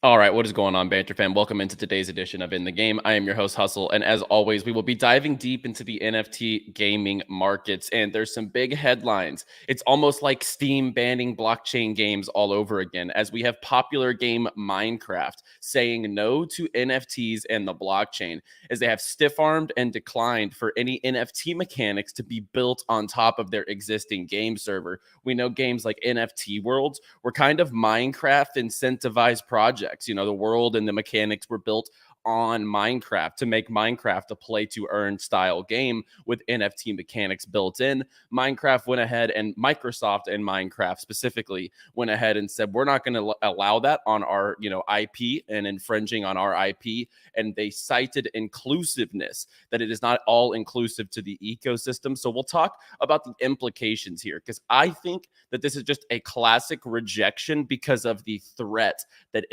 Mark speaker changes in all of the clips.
Speaker 1: All right, what is going on, Banter fam? Welcome into today's edition of In the Game. I am your host, Hustle, and as always, we will be diving deep into the NFT gaming markets, and there's some big headlines. It's almost like Steam banning blockchain games all over again, as we have popular game Minecraft saying no to NFTs and the blockchain, as they have stiff-armed and declined for any NFT mechanics to be built on top of their existing game server. We know games like NFT Worlds were kind of Minecraft incentivized projects. You know, the world and the mechanics were built on Minecraft to make Minecraft a play to earn style game with NFT mechanics built in. Minecraft went ahead, and Microsoft and Minecraft specifically went ahead and said, we're not going to allow that on our, IP and infringing on our IP. And they cited inclusiveness, that it is not all inclusive to the ecosystem. So we'll talk about the implications here, because I think that this is just a classic rejection because of the threat that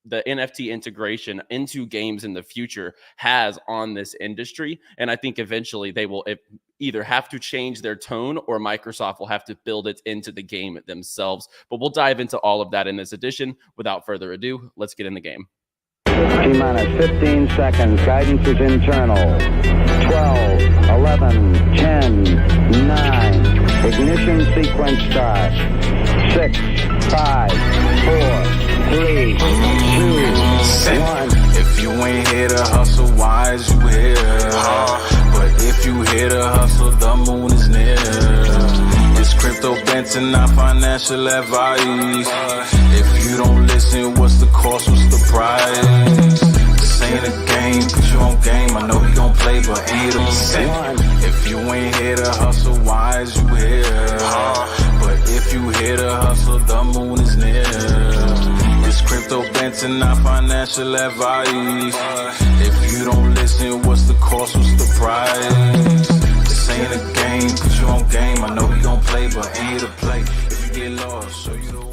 Speaker 1: the NFT integration into games in the future has on this industry. And I think eventually they will either have to change their tone, or Microsoft will have to build it into the game themselves. But we'll dive into all of that in this edition. Without further ado, let's get in the game.
Speaker 2: T-minus 15 seconds. Guidance is internal. 12, 11, 10, 9. Ignition sequence start. 6, 5, 4, 3, 2, 1.
Speaker 3: If you ain't here to hustle, why is you here? But if you here to hustle, the moon is near. It's crypto Banter, not financial advice. If you don't listen, what's the cost, what's the price? This ain't a game, put you on game. I know he gon' play, but ain't a percent. If you ain't here to hustle, why is you here? But if you here to hustle, the moon is near. It's crypto Banter, not financial advice. If you don't listen, what's the cost, what's the price? This ain't a game, put you on game. I know he gon' play, but ain't here to play. If you get lost, show you the way.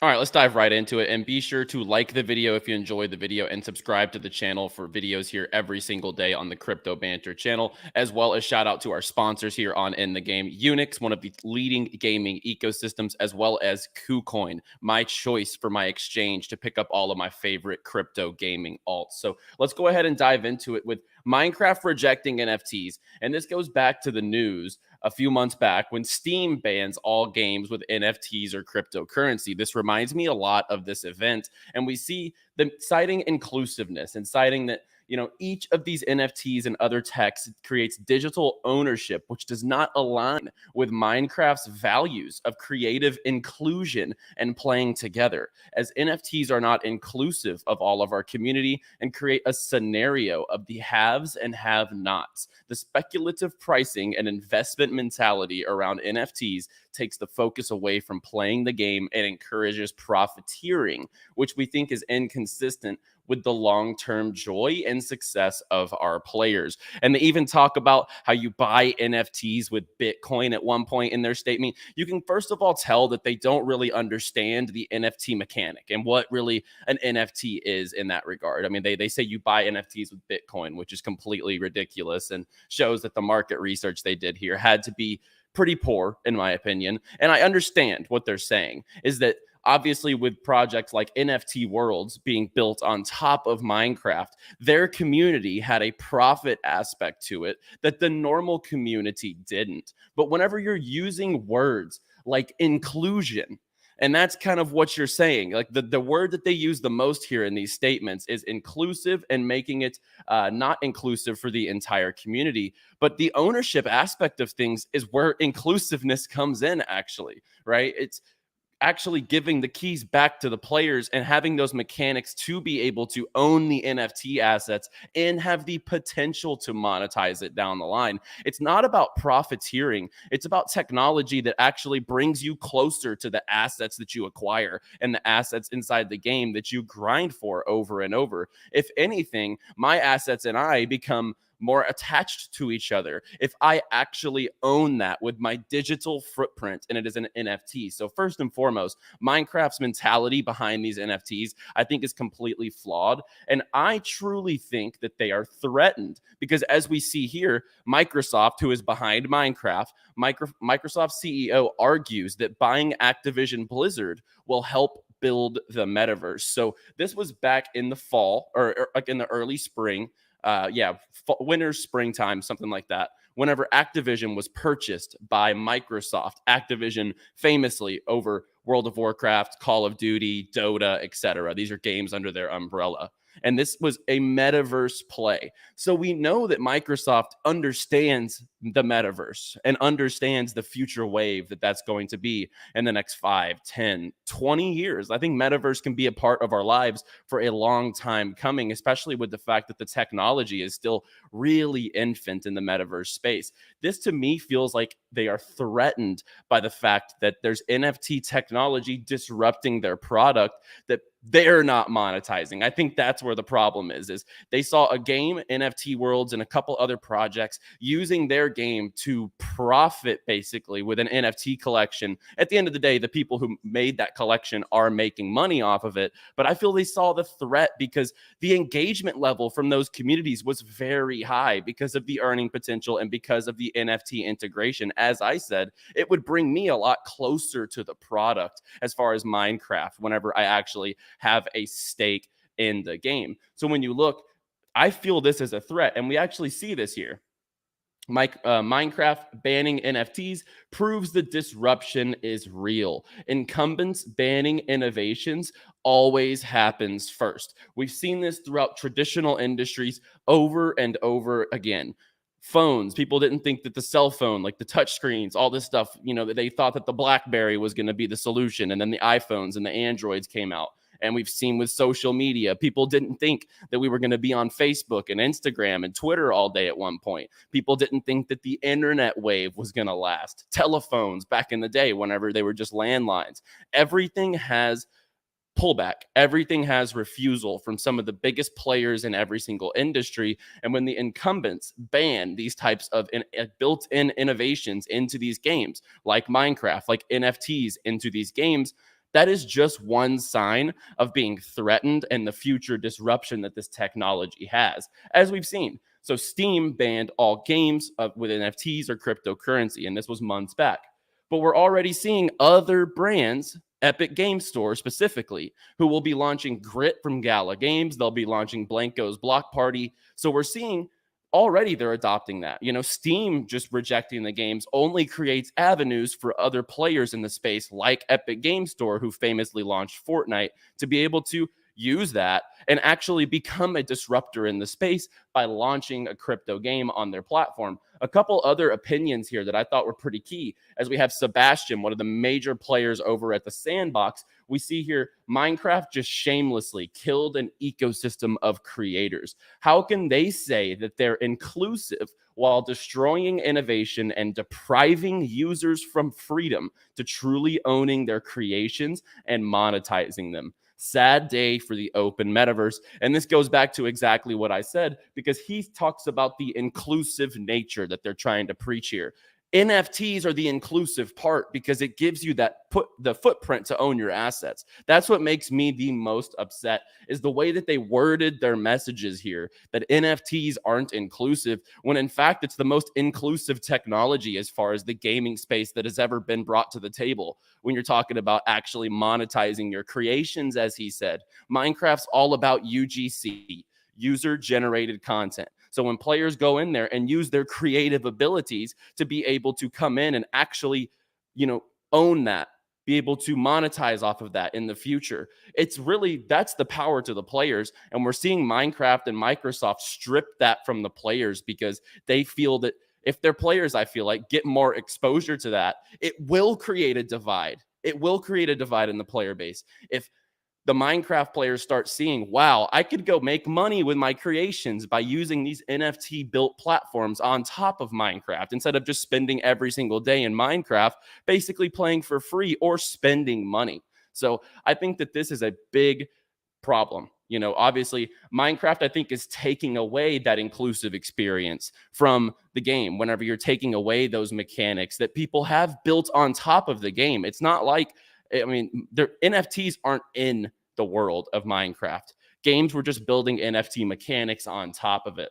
Speaker 1: All right, let's dive right into it, and be sure to like the video if you enjoyed the video, and subscribe to the channel for videos here every single day on the Crypto Banter channel, as well as shout out to our sponsors here on In the Game. Unix, one of the leading gaming ecosystems, as well as Kucoin, my choice for my exchange to pick up all of my favorite crypto gaming alts. So let's go ahead and dive into it with Minecraft rejecting NFTs. And this goes back to the news a few months back when Steam bans all games with NFTs or cryptocurrency. This reminds me a lot of this event. And we see them citing inclusiveness and citing that, each of these NFTs and other techs creates digital ownership, which does not align with Minecraft's values of creative inclusion and playing together, as NFTs are not inclusive of all of our community and create a scenario of the haves and have-nots. The speculative pricing and investment mentality around NFTs takes the focus away from playing the game and encourages profiteering, which we think is inconsistent with the long-term joy and success of our players. And they even talk about how you buy NFTs with Bitcoin at one point in their statement. You can first of all tell that they don't really understand the NFT mechanic and what really an NFT is in that regard. I mean, they say you buy NFTs with Bitcoin, which is completely ridiculous and shows that the market research they did here had to be pretty poor, in my opinion. And I understand what they're saying is that obviously with projects like NFT Worlds being built on top of Minecraft, their community had a profit aspect to it that the normal community didn't. But whenever you're using words like inclusion, and that's kind of what you're saying. Like the word that they use the most here in these statements is inclusive, and making it not inclusive for the entire community. But the ownership aspect of things is where inclusiveness comes in, actually, right? It's actually giving the keys back to the players and having those mechanics to be able to own the NFT assets and have the potential to monetize it down the line. It's not about profiteering. It's about technology that actually brings you closer to the assets that you acquire and the assets inside the game that you grind for over and over. If anything, my assets and I become more attached to each other if I actually own that with my digital footprint and it is an NFT. So first and foremost, Minecraft's mentality behind these NFTs, I think, is completely flawed. And I truly think that they are threatened because, as we see here, Microsoft, who is behind Minecraft, Microsoft CEO argues that buying Activision Blizzard will help build the metaverse. So this was back in the fall or like in the early spring. Winter, springtime, something like that. Whenever Activision was purchased by Microsoft, Activision famously over World of Warcraft, Call of Duty, Dota, etc. These are games under their umbrella. And this was a metaverse play. So we know that Microsoft understands the metaverse and understands the future wave that that's going to be in the next 5, 10, 20 years. I think metaverse can be a part of our lives for a long time coming, especially with the fact that the technology is still really infant in the metaverse space. This to me feels like they are threatened by the fact that there's NFT technology disrupting their product that they're not monetizing. I think that's where the problem is they saw a game, NFT Worlds, and a couple other projects using their game to profit basically with an NFT collection. At the end of the day, the people who made that collection are making money off of it. But I feel they saw the threat because the engagement level from those communities was very high because of the earning potential and because of the NFT integration. As I said, it would bring me a lot closer to the product as far as Minecraft whenever I actually have a stake in the game. So when you look, I feel this as a threat, and we actually see this here. Minecraft banning NFTs proves the disruption is real. Incumbents banning innovations always happens first. We've seen this throughout traditional industries over and over again. Phones, people didn't think that the cell phone, like the touch screens, all this stuff, they thought that the BlackBerry was going to be the solution, and then the iPhones and the Androids came out. And we've seen with social media, people didn't think that we were going to be on Facebook and Instagram and Twitter all day at one point. People didn't think that the internet wave was going to last. Telephones back in the day, whenever they were just landlines. Everything has pullback. Everything has refusal from some of the biggest players in every single industry. And when the incumbents ban these types of built-in innovations into these games, like Minecraft, like NFTs into these games, that is just one sign of being threatened and the future disruption that this technology has, as we've seen. So Steam banned all games with NFTs or cryptocurrency, and this was months back. But we're already seeing other brands, Epic Game Store specifically, who will be launching Grit from Gala Games. They'll be launching Blanco's Block Party. So we're seeing already they're adopting that. Steam just rejecting the games only creates avenues for other players in the space like Epic Game Store, who famously launched Fortnite, to be able to use that and actually become a disruptor in the space by launching a crypto game on their platform. A couple other opinions here that I thought were pretty key, as we have Sebastian, one of the major players over at the Sandbox. We see here Minecraft just shamelessly killed an ecosystem of creators. How can they say that they're inclusive while destroying innovation and depriving users from freedom to truly owning their creations and monetizing them? Sad day for the open metaverse. And this goes back to exactly what I said, because he talks about the inclusive nature that they're trying to preach here. NFTs are the inclusive part because it gives you the footprint to own your assets. That's what makes me the most upset, is the way that they worded their messages here, that NFTs aren't inclusive, when in fact it's the most inclusive technology as far as the gaming space that has ever been brought to the table. When you're talking about actually monetizing your creations, as he said, Minecraft's all about UGC, user-generated content. So when players go in there and use their creative abilities to be able to come in and actually, own that, be able to monetize off of that in the future, that's the power to the players. And we're seeing Minecraft and Microsoft strip that from the players because they feel that if their players, I feel like, get more exposure to that, it will create a divide. It will create a divide in the player base. If the Minecraft players start seeing, wow, I could go make money with my creations by using these NFT built platforms on top of Minecraft, instead of just spending every single day in Minecraft, basically playing for free or spending money. So I think that this is a big problem. Obviously, Minecraft, I think, is taking away that inclusive experience from the game whenever you're taking away those mechanics that people have built on top of the game. It's not like, their NFTs aren't in the world of Minecraft. Games were just building NFT mechanics on top of it.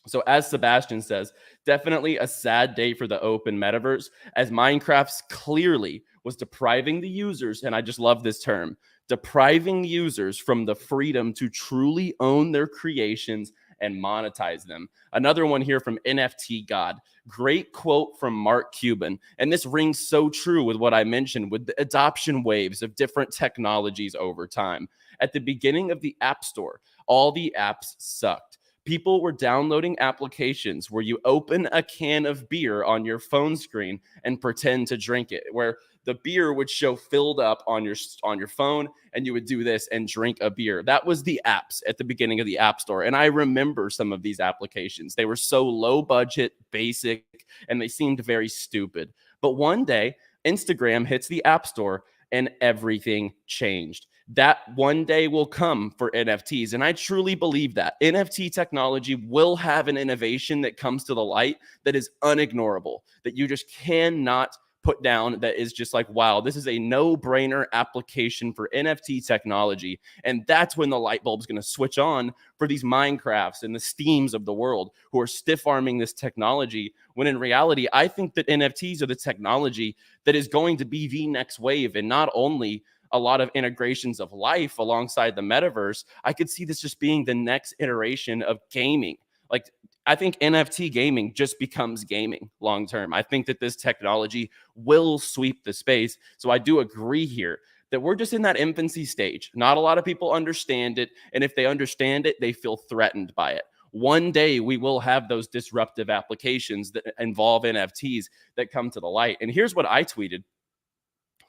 Speaker 1: So as Sebastian says, definitely a sad day for the open metaverse, as Minecraft clearly was depriving the users, and I just love this term, depriving users from the freedom to truly own their creations and monetize them. Another one here from NFT God. Great quote from Mark Cuban. And this rings so true with what I mentioned with the adoption waves of different technologies over time. At the beginning of the App Store, all the apps sucked. People were downloading applications where you open a can of beer on your phone screen and pretend to drink it, where the beer would show filled up on your phone, and you would do this and drink a beer. That was the apps at the beginning of the App Store. And I remember some of these applications. They were so low budget, basic, and they seemed very stupid. But one day, Instagram hits the App Store and everything changed. That one day will come for NFTs. And I truly believe that NFT technology will have an innovation that comes to the light that is unignorable, that you just cannot put down, that is just like, wow, this is a no-brainer application for NFT technology. And that's when the light bulb's going to switch on for these Minecrafts and the Steams of the world who are stiff-arming this technology, when in reality, I think that NFTs are the technology that is going to be the next wave. And not only a lot of integrations of life alongside the metaverse, I could see this just being the next iteration of gaming. Like, I think NFT gaming just becomes gaming long term. I think that this technology will sweep the space. So I do agree here that we're just in that infancy stage. Not a lot of people understand it. And if they understand it, they feel threatened by it. One day we will have those disruptive applications that involve NFTs that come to the light. And here's what I tweeted.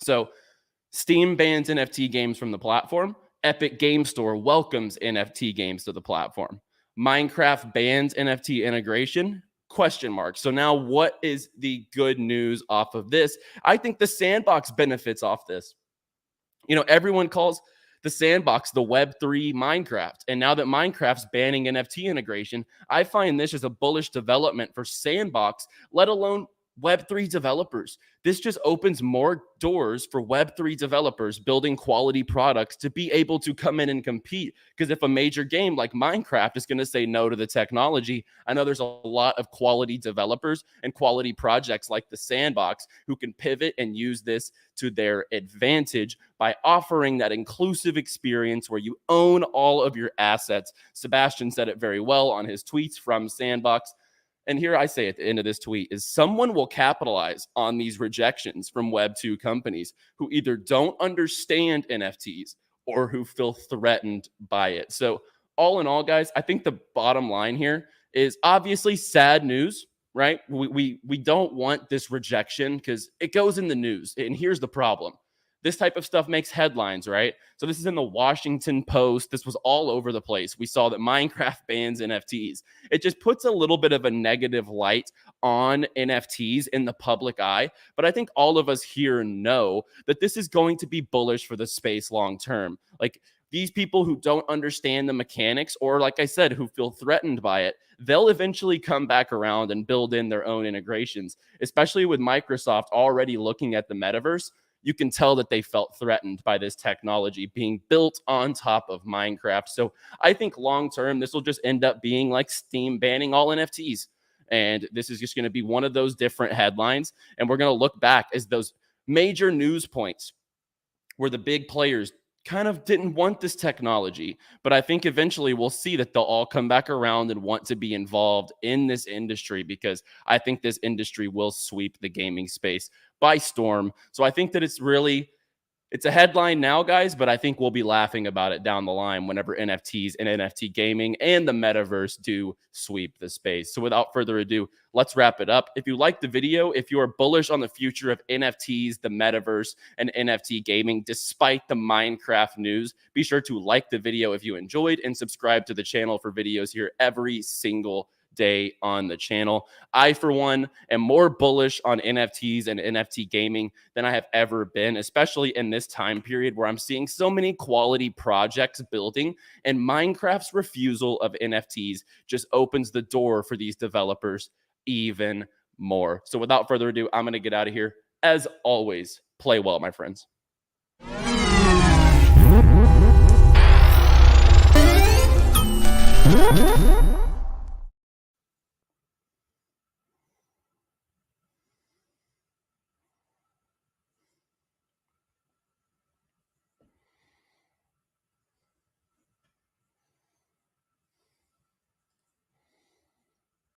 Speaker 1: So Steam bans NFT games from the platform. Epic Game Store welcomes NFT games to the platform. Minecraft bans NFT integration? Question mark. So now what is the good news off of this? I think the Sandbox benefits off this. You know, everyone calls the Sandbox the Web3 Minecraft. And now that Minecraft's banning NFT integration, I find this as a bullish development for Sandbox, let alone Web3 developers. This just opens more doors for Web3 developers building quality products to be able to come in and compete. Because if a major game like Minecraft is going to say no to the technology, I know there's a lot of quality developers and quality projects like the Sandbox who can pivot and use this to their advantage by offering that inclusive experience where you own all of your assets. Sebastian said it very well on his tweets from Sandbox. And here I say at the end of this tweet is someone will capitalize on these rejections from Web 2 companies who either don't understand NFTs or who feel threatened by it. So all in all, guys, I think the bottom line here is obviously sad news, right? We don't want this rejection because it goes in the news. And here's the problem. This type of stuff makes headlines, right? So this is in the Washington Post. This was all over the place. We saw that Minecraft bans NFTs. It just puts a little bit of a negative light on NFTs in the public eye. But I think all of us here know that this is going to be bullish for the space long term. Like, these people who don't understand the mechanics, or like I said, who feel threatened by it, they'll eventually come back around and build in their own integrations, especially with Microsoft already looking at the metaverse. You can tell that they felt threatened by this technology being built on top of Minecraft. So I think long term, this will just end up being like Steam banning all NFTs. And this is just going to be one of those different headlines. And we're going to look back as those major news points where the big players kind of didn't want this technology. But I think eventually we'll see that they'll all come back around and want to be involved in this industry, because I think this industry will sweep the gaming space by storm. So I think that it's a headline now, guys, but I think we'll be laughing about it down the line whenever NFTs and NFT gaming and the metaverse do sweep the space. So without further ado, let's wrap it up. If you like the video, if you are bullish on the future of NFTs, the metaverse, and NFT gaming, despite the Minecraft news, be sure to like the video if you enjoyed and subscribe to the channel for videos here every single day on the channel. I, for one, am more bullish on NFTs and NFT gaming than I have ever been, especially in this time period where I'm seeing so many quality projects building, and Minecraft's refusal of NFTs just opens the door for these developers even more. So without further ado, I'm going to get out of here. As always, play well, my friends.